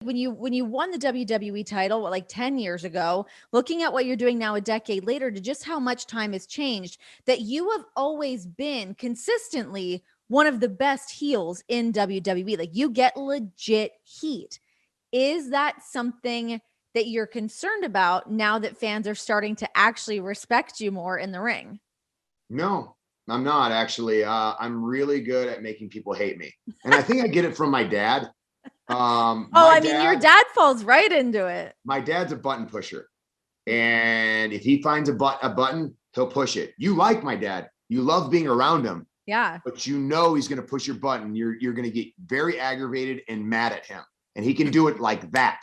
when you won the WWE title, what, like 10 years ago, looking at what you're doing now a decade later, to just how much time has changed, that you have always been consistently one of the best heels in WWE. Like, you get legit heat. Is that something that you're concerned about now that fans are starting to actually respect you more in the ring? No, I'm not actually. I'm really good at making people hate me. And I think I get it from my dad. Your dad falls right into it. My dad's a button pusher. And if he finds a button, he'll push it. You like my dad. You love being around him. Yeah. But you know he's going to push your button. You're going to get very aggravated and mad at him. And he can do it like that.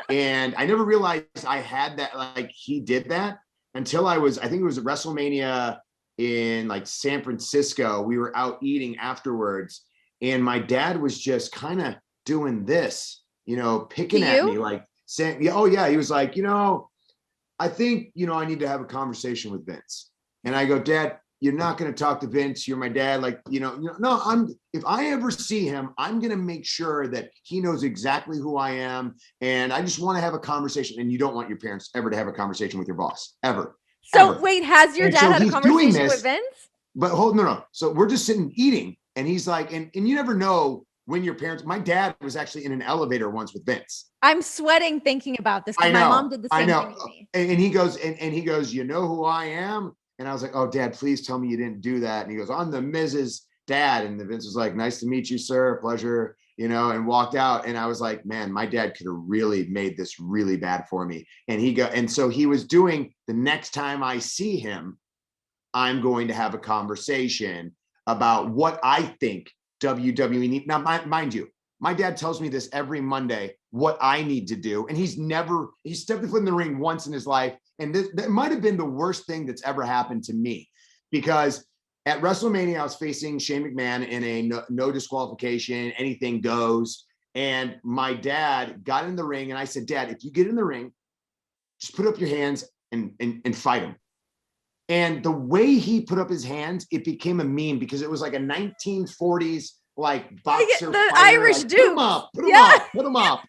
And I never realized I had that, like he did that until I think it was at WrestleMania in like San Francisco. We were out eating afterwards. And my dad was just kind of doing this, picking at me, like saying, oh yeah. He was like, I think, I need to have a conversation with Vince. And I go, Dad, you're not going to talk to Vince. You're my dad. Like, no, if I ever see him, I'm going to make sure that he knows exactly who I am. And I just want to have a conversation. And you don't want your parents ever to have a conversation with your boss, ever. So wait, has your dad had a conversation with Vince? But no. So we're just sitting eating. And he's like, and you never know when your parents, my dad was actually in an elevator once with Vince. I'm sweating thinking about this. My mom did the same thing to me. And he goes, you know who I am? And I was like, oh, Dad, please tell me you didn't do that. And he goes, I'm the Mrs. Dad. And the Vince was like, nice to meet you, sir. Pleasure, and walked out. And I was like, man, my dad could have really made this really bad for me. And so he was doing, the next time I see him, I'm going to have a conversation about what I think WWE need. Now, mind you, my dad tells me this every Monday, what I need to do. And he's stepped foot in the ring once in his life. And that might have been the worst thing that's ever happened to me, because at WrestleMania, I was facing Shane McMahon in a no disqualification, anything goes. And my dad got in the ring and I said, Dad, if you get in the ring, just put up your hands and fight him. And the way he put up his hands, it became a meme, because it was like a 1940s like boxer the fighter, Irish like, dude. Put him up.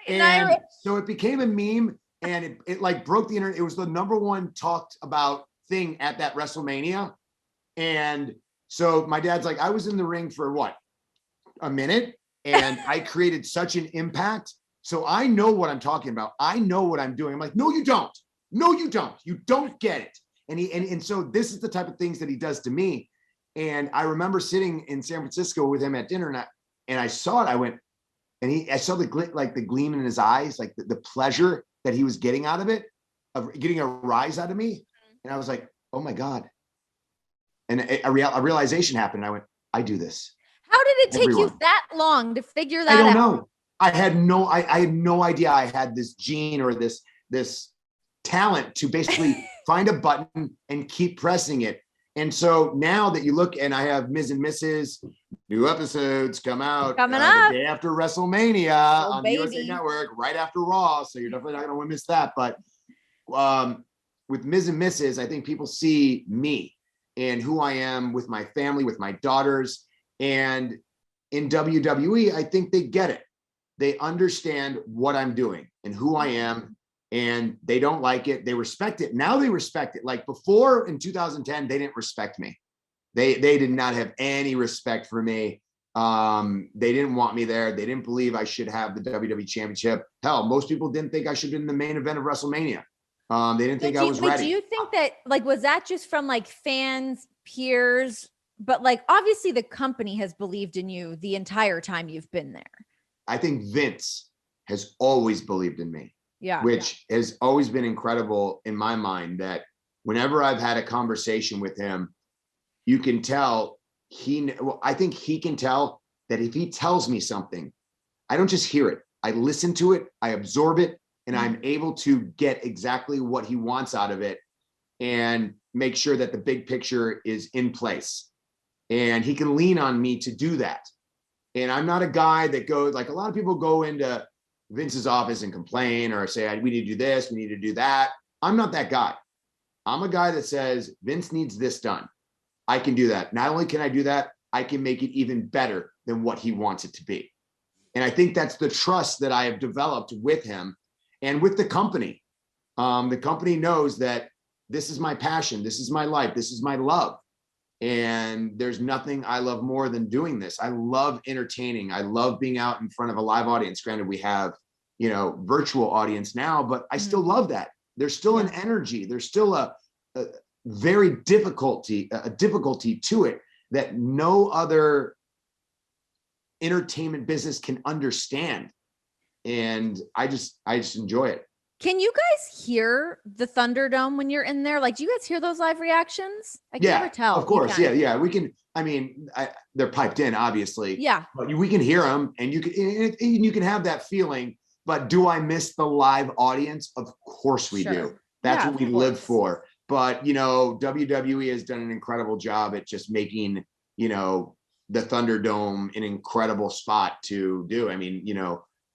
And so it became a meme, and it like broke the internet. It was the number one talked about thing at that WrestleMania. And so my dad's like, I was in the ring for what, a minute, and I created such an impact. So I know what I'm talking about. I know what I'm doing. I'm like, no, you don't. No, you don't. You don't get it. And so this is the type of things that he does to me. And I remember sitting in San Francisco with him at dinner, and I saw it. I went, and I saw the gleam in his eyes, like the pleasure that he was getting out of it, of getting a rise out of me. And I was like, oh my God. And a realization happened. I went, I do this. How did it take you that long to figure that out? I don't know. I had no idea I had this gene or this talent to basically find a button and keep pressing it. And so now that you look, and I have Ms. and Mrs. new episodes coming up the day after WrestleMania on the USA Network, right after Raw. So you're definitely not going to miss that. But with Ms. and Mrs., I think people see me and who I am with my family, with my daughters. And in WWE, I think they get it. They understand what I'm doing and who I am. And they don't like it. They respect it. Now they respect it. Like before in 2010, they didn't respect me. They did not have any respect for me. They didn't want me there. They didn't believe I should have the WWE Championship. Hell, most people didn't think I should have been the main event of WrestleMania. They didn't think I was ready. Do you think that, like, was that just from like fans, peers? But like, obviously the company has believed in you the entire time you've been there. I think Vince has always believed in me. Yeah. Which has always been incredible in my mind, that whenever I've had a conversation with him, you can tell I think he can tell that if he tells me something, I don't just hear it. I listen to it, I absorb it, and I'm able to get exactly what he wants out of it and make sure that the big picture is in place. And he can lean on me to do that. And I'm not a guy that goes, like a lot of people go into Vince's office and complain or say, we need to do this, we need to do that. I'm not that guy. I'm a guy that says, Vince needs this done. I can do that. Not only can I do that, I can make it even better than what he wants it to be. And I think that's the trust that I have developed with him and with the company. The company knows that this is my passion. This is my life. This is my love. And there's nothing I love more than doing this. I love entertaining. I love being out in front of a live audience. Granted, we have, virtual audience now, but I still love that. There's still an energy. There's still a very difficulty to it that no other entertainment business can understand. And I just enjoy it. Can you guys hear the Thunderdome when you're in there? Like, do you guys hear those live reactions? I can never tell. Of course. Yeah. We can, they're piped in, obviously. Yeah. But we can hear them, and you can have that feeling. But do I miss the live audience? Of course we do. That's what we live for. But, WWE has done an incredible job at just making, the Thunderdome an incredible spot to do.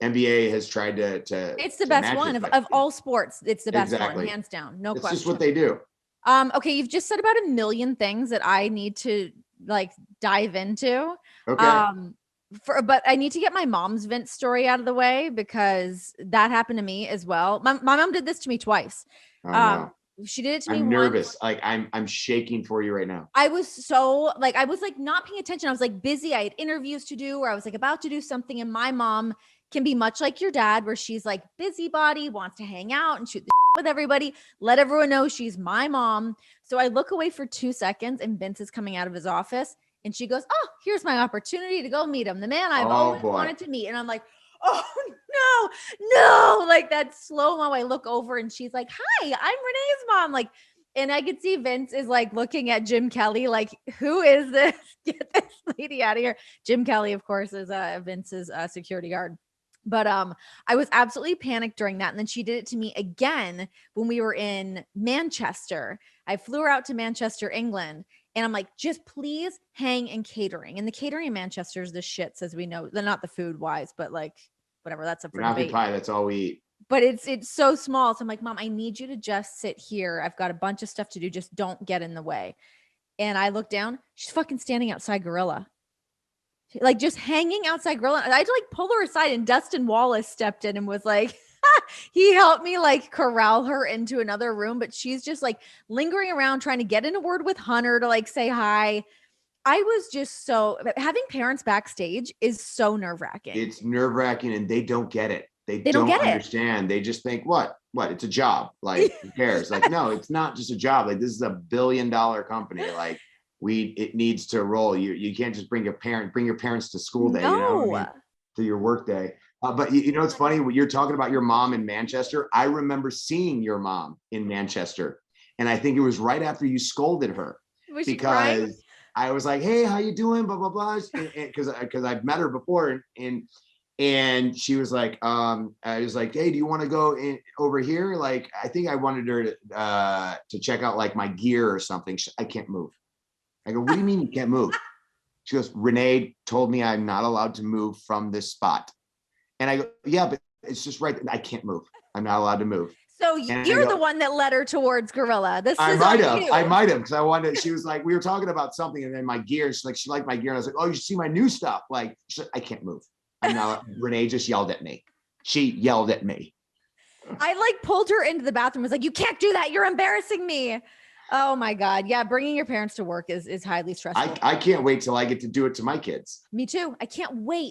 NBA has tried to it's the best one of all sports. It's the best one, hands down. No question. It's just what they do. Okay. You've just said about a million things that I need to dive into. Okay. But I need to get my mom's Vince story out of the way because that happened to me as well. My mom did this to me twice. Oh, no. She did it to me. I'm nervous. I'm shaking for you right now. I was so I was not paying attention. I was busy. I had interviews to do, or I was about to do something. And my mom can be much like your dad, where she's busybody, wants to hang out and shoot the with everybody, let everyone know she's my mom. So I look away for 2 seconds and Vince is coming out of his office and she goes, "Oh, here's my opportunity to go meet him. The man I've always wanted to meet." And I'm like, "Oh no, that slow-mo." I look over and she's like, "Hi, I'm Renee's mom." And I could see Vince is looking at Jim Kelly, "Who is this? Get this lady out of here." Jim Kelly, of course, is Vince's security guard. But I was absolutely panicked during that. And then she did it to me again when we were in Manchester. I flew her out to Manchester, England. And I'm like, "Just please hang in catering." And the catering in Manchester is the shits, as we know. They're not the food wise, but whatever. That's up for debate. Pie, that's all we eat. But it's so small. So I'm like, "Mom, I need you to just sit here. I've got a bunch of stuff to do. Just don't get in the way." And I look down. She's fucking standing outside Gorilla. Just hanging outside Gorilla. I had to pull her aside, and Dustin Wallace stepped in and was he helped me corral her into another room, but she's just lingering around trying to get in a word with Hunter to say hi. I was just having parents backstage is so nerve-wracking. It's nerve-wracking, and they don't get it. They don't understand. They just think, what? It's a job. Who cares? No, it's not just a job. This is a $1 billion company. It needs to roll. You can't just bring your parents to school day, to your work day. But it's funny when you're talking about your mom in Manchester. I remember seeing your mom in Manchester, and I think it was right after you scolded her because I was like, "Hey, how you doing?" Blah blah blah. Because I've met her before, and she was like, I was like, "Hey, do you want to go over here?" I think I wanted her to check out my gear or something. I can't move. I go, "What do you mean you can't move?" She goes, "Renee told me I'm not allowed to move from this spot." And I go, "Yeah, but it's just right. I can't move. I'm not allowed to move." So you're the one that led her towards Gorilla. I might have, because I wanted. She was like, we were talking about something, and then my gear. She's like, she liked my gear, and I was like, "Oh, you should see my new stuff." She's like, "I can't move. I'm not." Renee just yelled at me. She yelled at me. I pulled her into the bathroom. Was like, "You can't do that. You're embarrassing me." Oh my God. Yeah. Bringing your parents to work is highly stressful. I can't wait till I get to do it to my kids. Me too. I can't wait.